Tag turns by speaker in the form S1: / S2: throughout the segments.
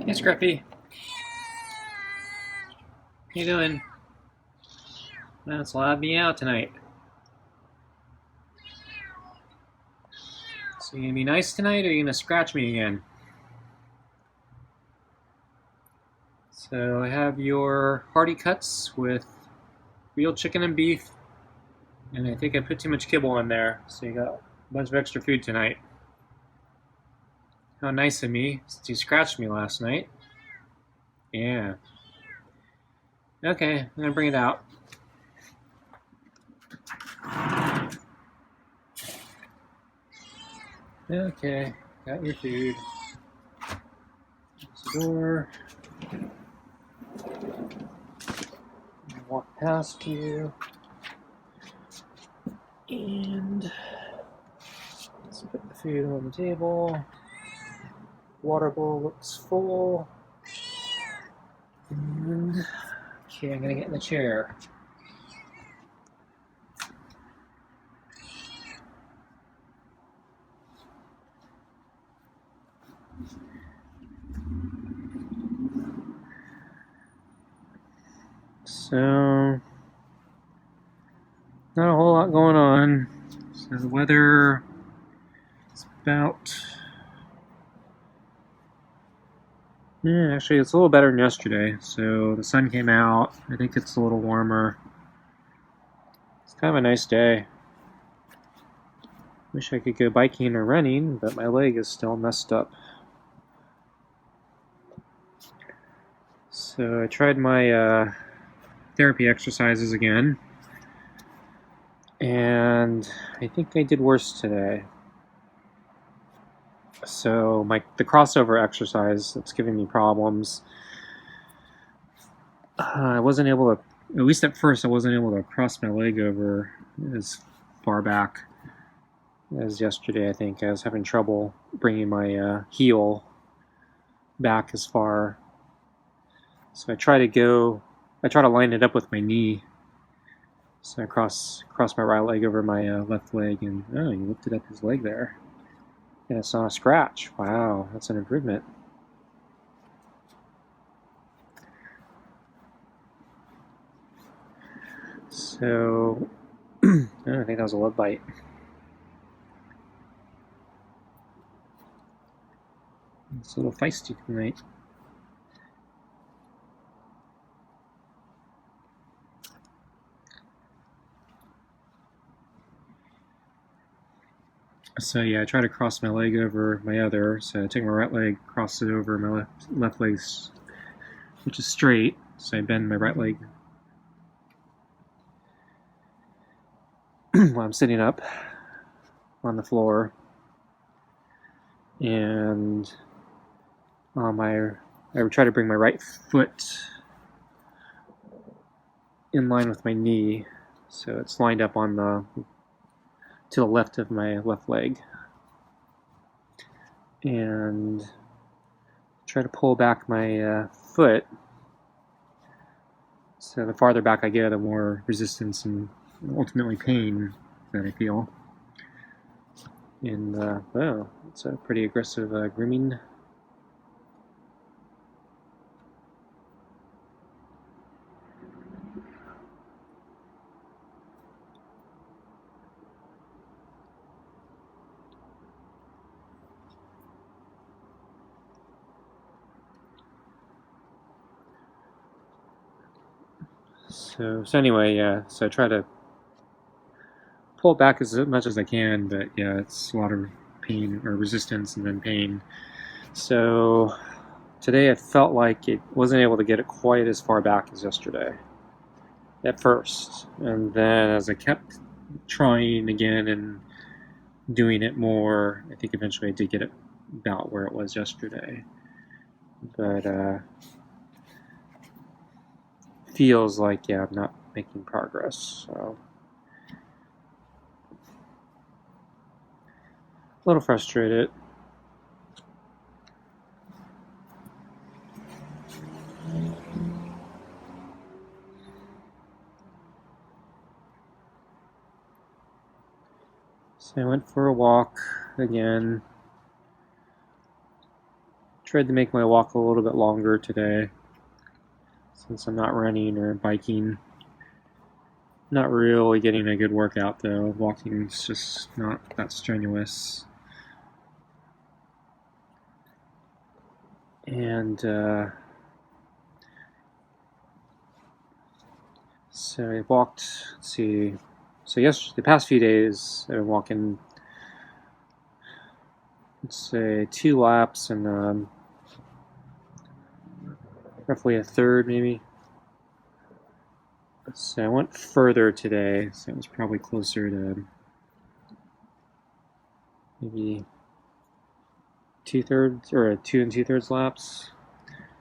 S1: Hey, Scruffy. How you doing? Well, it's allowed me out tonight. So you gonna be nice tonight, or you gonna scratch me again? So I have your hearty cuts with real chicken and beef, and I think I put too much kibble in there, so you got a bunch of extra food tonight. How nice of me, since you scratched me last night. Yeah. Okay, I'm gonna bring it out. Okay, got your food. Close the door. Walk past you. And let's put the food on the table. Water bowl looks full. And okay, I'm gonna get in the chair. So, not a whole lot going on. So the weather is about... Yeah, actually it's a little better than yesterday. So the sun came out. I think it's a little warmer. It's kind of a nice day. Wish I could go biking or running, but my leg is still messed up. So I tried my therapy exercises again. And I think I did worse today. So the crossover exercise that's giving me problems. I wasn't able to, at least at first, I wasn't able to cross my leg over as far back as yesterday. I think I was having trouble bringing my heel back as far. So I try to line it up with my knee. So I cross my right leg over my left leg, and oh, you lifted up his leg there. And it's not a scratch. Wow, that's an improvement. So, I think that was a love bite. It's a little feisty tonight. So yeah, I try to cross my leg over my other. So I take my right leg, cross it over my left leg, which is straight. So I bend my right leg while I'm sitting up on the floor, and I try to bring my right foot in line with my knee, so it's lined up on to the left of my left leg, and try to pull back my foot. So the farther back I go, the more resistance and ultimately pain that I feel. And oh, it's a pretty aggressive grooming. So anyway, yeah. So I try to pull it back as much as I can, but yeah, it's a lot of pain or resistance and then pain. So today I felt like it wasn't able to get it quite as far back as yesterday at first, and then as I kept trying again and doing it more, I think eventually I did get it about where it was yesterday. But feels like, yeah, I'm not making progress. So a little frustrated. So I went for a walk again. tried to make my walk a little bit longer today, since I'm not running or biking. Not really getting a good workout though. Walking's just not that strenuous. And so I walked, let's see, so the past few days I've been walking, let's say 2 laps and roughly a third maybe. So I went further today, so it was probably closer to maybe 2/3 or 2 2/3 laps.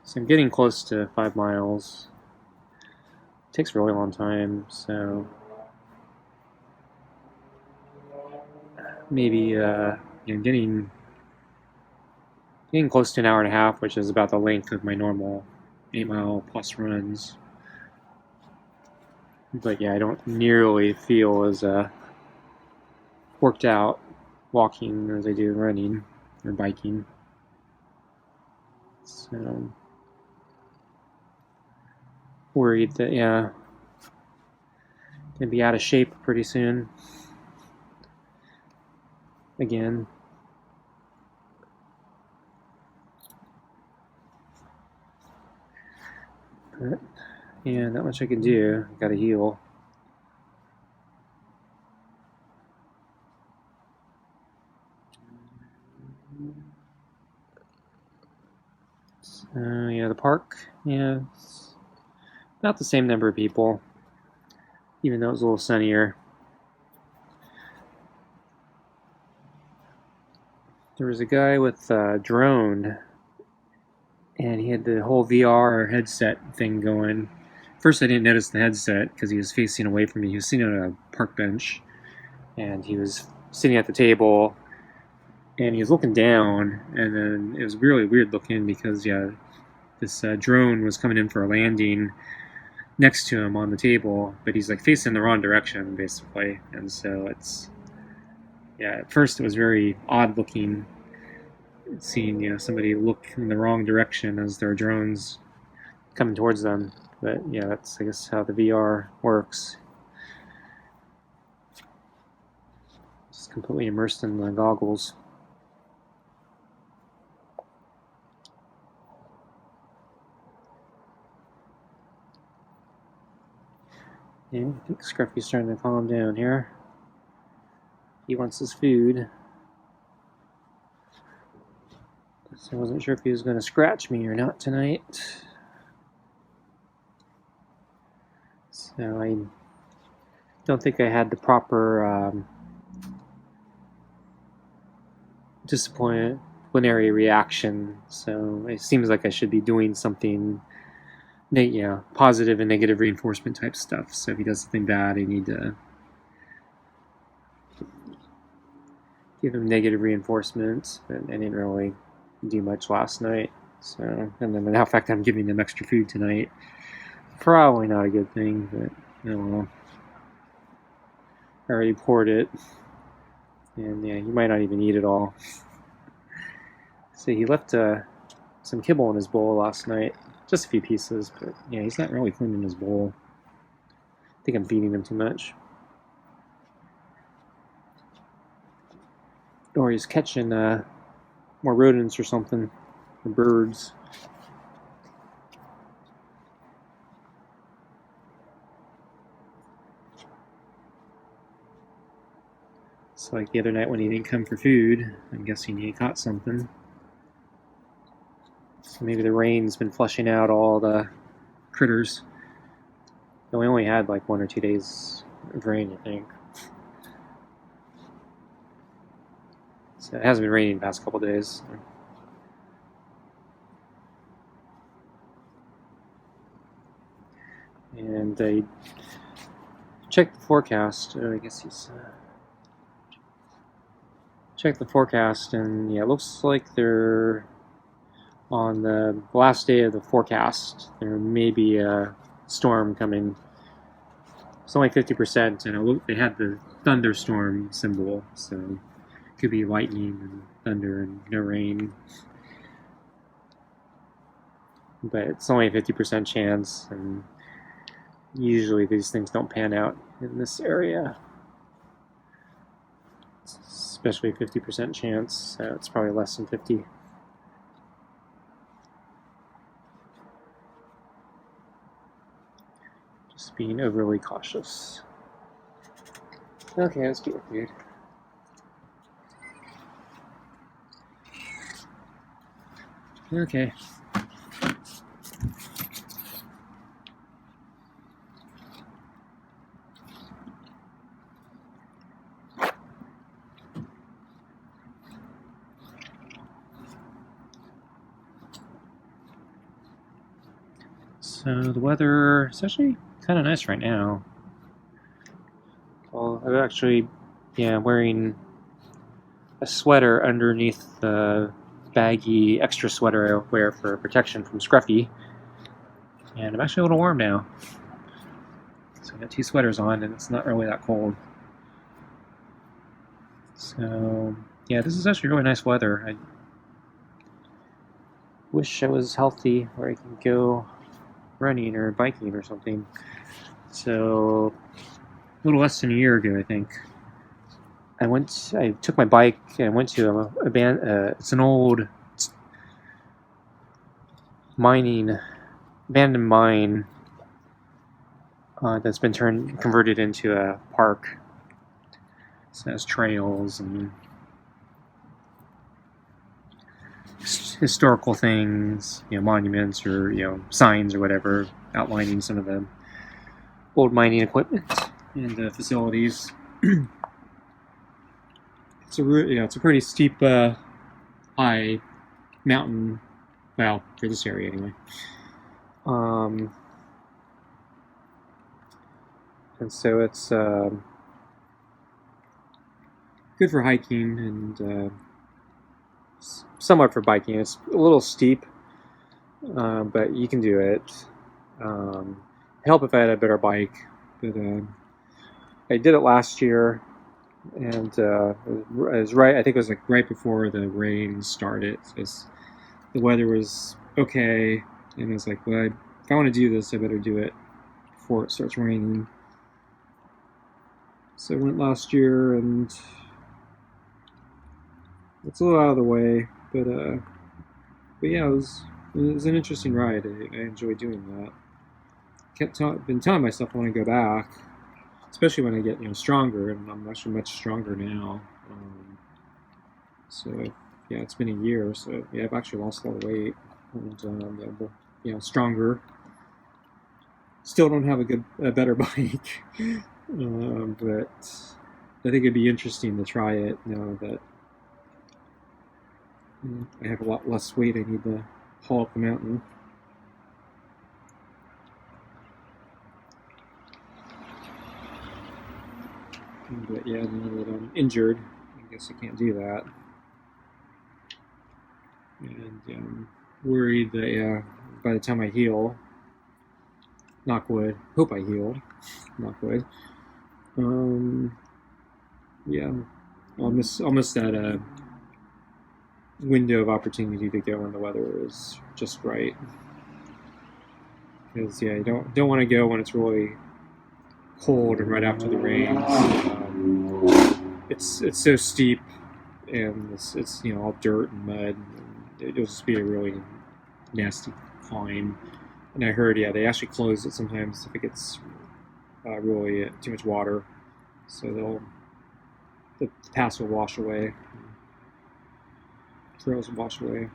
S1: So I'm getting close to 5 miles. It takes a really long time, so maybe getting close to an hour and a half, which is about the length of my normal 8-mile plus runs. But yeah, I don't nearly feel as worked out walking as I do running or biking. So worried that gonna be out of shape pretty soon. Again. But yeah, not much I can do. I gotta heal. So yeah, the park, it's about the same number of people, even though it's a little sunnier. There was a guy with a drone, and he had the whole VR headset thing going. First, I didn't notice the headset because he was facing away from me. He was sitting on a park bench, and he was sitting at the table, and he was looking down, and then it was really weird looking because, this drone was coming in for a landing next to him on the table, but he's like facing the wrong direction, basically. And so at first it was very odd looking, seeing somebody look in the wrong direction as their drone's coming towards them. But yeah, that's I guess how the VR works. Just completely immersed in the goggles. Yeah, I think Scruffy's starting to calm down here. He wants his food. So I wasn't sure if he was going to scratch me or not tonight. So I don't think I had the proper disciplinary reaction. So it seems like I should be doing something, positive and negative reinforcement type stuff. So if he does something bad, I need to give him negative reinforcement. But I didn't really do much last night. So, and then the fact that I'm giving them extra food tonight, probably not a good thing, but I don't know. I already poured it, and he might not even eat it all. So he left some kibble in his bowl last night, just a few pieces, but he's not really cleaning his bowl. I think I'm feeding him too much. Or he's catching more rodents or something, or birds. So like the other night when he didn't come for food, I'm guessing he caught something. So maybe the rain's been flushing out all the critters. And we only had like 1 or 2 days of rain, I think. So it hasn't been raining the past couple days. And I checked the forecast. I guess he's checked the forecast, and it looks like they're on the last day of the forecast. There may be a storm coming. It's only 50%, and they had the thunderstorm symbol, so it could be lightning and thunder and no rain. but it's only a 50% chance, and usually these things don't pan out in this area. Especially 50% chance, so it's probably less than 50. Just being overly cautious. Okay, let's get food. Okay. So the weather is actually kind of nice right now. Well, I'm actually, wearing a sweater underneath the baggy extra sweater I wear for protection from Scruffy. And I'm actually a little warm now. So I got 2 sweaters on, and it's not really that cold. So, yeah, this is actually really nice weather. I wish I was healthy where I can go running or biking or something. So, a little less than a year ago, I think, I took my bike and I went to it's an old abandoned mine that's been converted into a park. So it has trails and historical things, monuments or signs or whatever outlining some of the old mining equipment and facilities. It's a pretty steep, high mountain. Well, for this area anyway. And so it's good for hiking and somewhat for biking. It's a little steep, but you can do it. Help if I had a better bike, but I did it last year, and it was right. I think it was right before the rain started. The weather was okay, and I was like, well, if I want to do this, I better do it before it starts raining. So I went last year, and it's a little out of the way, but yeah, it was an interesting ride. I enjoyed doing that. Been telling myself I want to go back, especially when I get stronger, and I'm actually much stronger now. So yeah, it's been a year, so yeah, I've actually lost a lot of weight, and stronger. Still don't have a better bike, but I think it'd be interesting to try it now that I have a lot less weight I need to haul up the mountain. But yeah, now that I'm injured, I guess I can't do that. And I'm worried that by the time I heal, knock wood, hope I heal, knock wood. Yeah, I'll miss that window of opportunity to go when the weather is just right. Because you don't want to go when it's really cold and right after the rains. It's so steep, and it's all dirt and mud. And it'll just be a really nasty climb. And I heard, they actually close it sometimes if it gets really too much water. So the pass will wash away. Trails will wash away.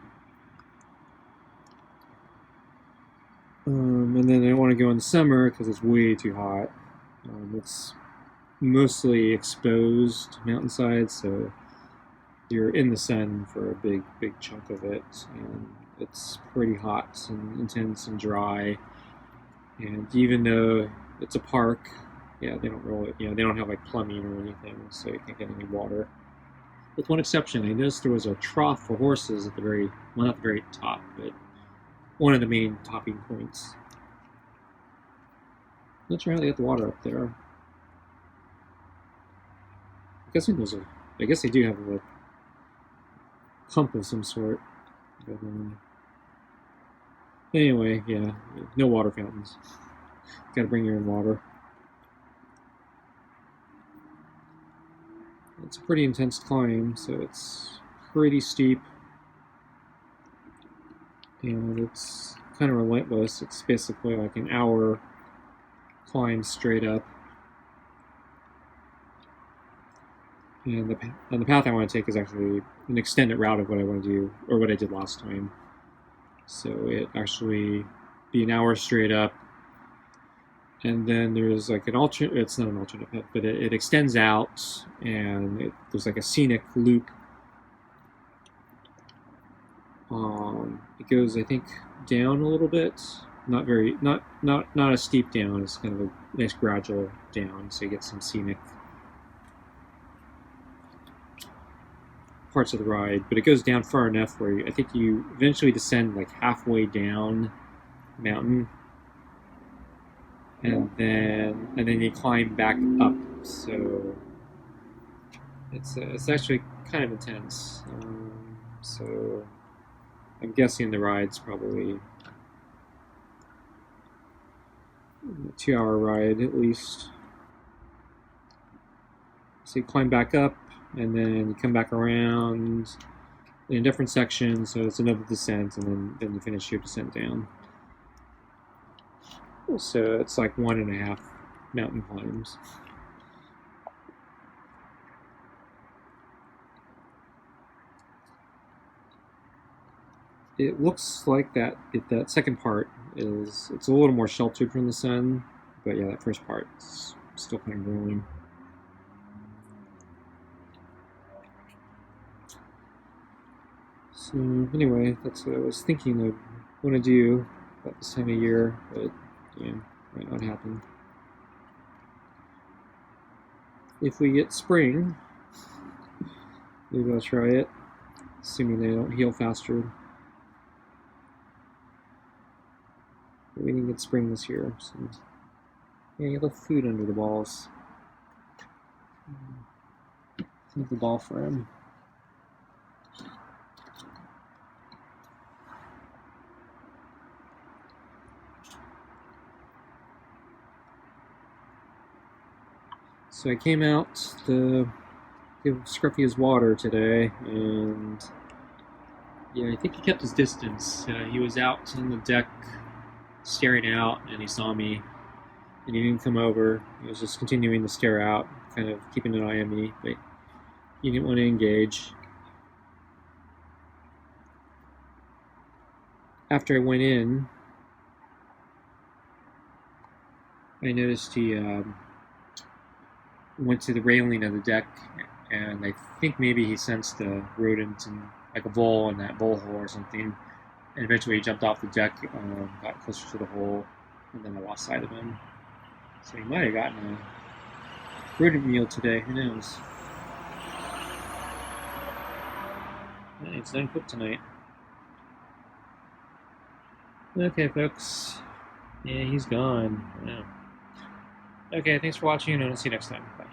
S1: And then I don't want to go in the summer because it's way too hot. It's mostly exposed mountainside, so you're in the sun for a big chunk of it, and it's pretty hot and intense and dry. And even though it's a park, they don't really, they don't have like plumbing or anything, so you can't get any water. With one exception, I noticed there was a trough for horses at not the very top, but one of the main topping points. Not sure how they get the water up there. I guess they do have a pump of some sort. But, Anyway, yeah, no water fountains. Got to bring your own water. It's a pretty intense climb, so it's pretty steep, and it's kind of relentless. It's basically like an hour climb straight up. And the path I want to take is actually an extended route of what I want to do, or what I did last time. So it actually be an hour straight up, and then there's like an alternate. It's not an alternate path, but it extends out, and there's like a scenic loop. It goes, I think, down a little bit. Not very, not a steep down. It's kind of a nice gradual down, so you get some scenic parts of the ride, but it goes down far enough where I think you eventually descend like halfway down the mountain, and then you climb back up. So it's actually kind of intense. So I'm guessing the ride's probably a 2-hour ride at least. So you climb back up, and then you come back around in a different section, so it's another descent, and then you finish your descent down. So it's like 1.5 mountain climbs. It looks like that second part it's a little more sheltered from the sun, but yeah, that first part is still kind of grueling. So anyway, that's what I was thinking of want to do about this time of year, but yeah, might not happen. If we get spring, maybe I'll try it, assuming they don't heal faster. But we didn't get spring this year, so yeah, you left food under the balls. Save the ball for him. So I came out to give Scruffy his water today, and yeah, I think he kept his distance. He was out on the deck staring out, and he saw me, and he didn't come over. He was just continuing to stare out, kind of keeping an eye on me, but he didn't want to engage. After I went in, I noticed he went to the railing of the deck, and I think maybe he sensed a rodent and like a vole in that vole hole or something. And eventually he jumped off the deck, got closer to the hole, and then I lost sight of him. So he might have gotten a rodent meal today, who knows? Yeah, it's done cooked tonight. Okay, folks. Yeah, he's gone. Yeah. Okay, thanks for watching, and I'll see you next time. Bye.